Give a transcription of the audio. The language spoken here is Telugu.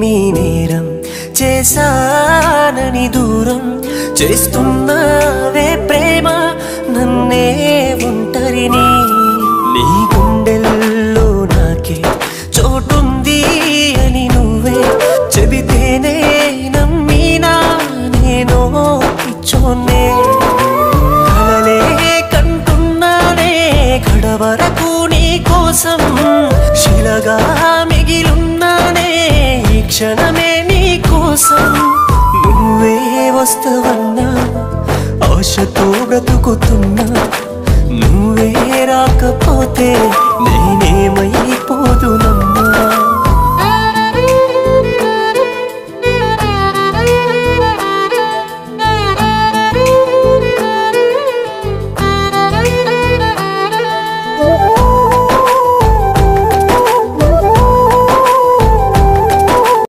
మీ నేరం చేశానని దూరం చేస్తున్నావే ప్రేమ నన్నే ఒంటరిని నీ గుండెల్లో నాకే చోటుంది అని నువ్వే చెబితేనే నమ్మినా నేను పిచ్చోన్నే కలలే కంటున్నానే కడవరకు నీ కోసం శిలగా మిగిలున్నానే ఈ క్షణమే నీ కోసం నువ్వే వస్తావన్నా ఆశతో బ్రతుకుతున్నా నువ్వే రాకపోతే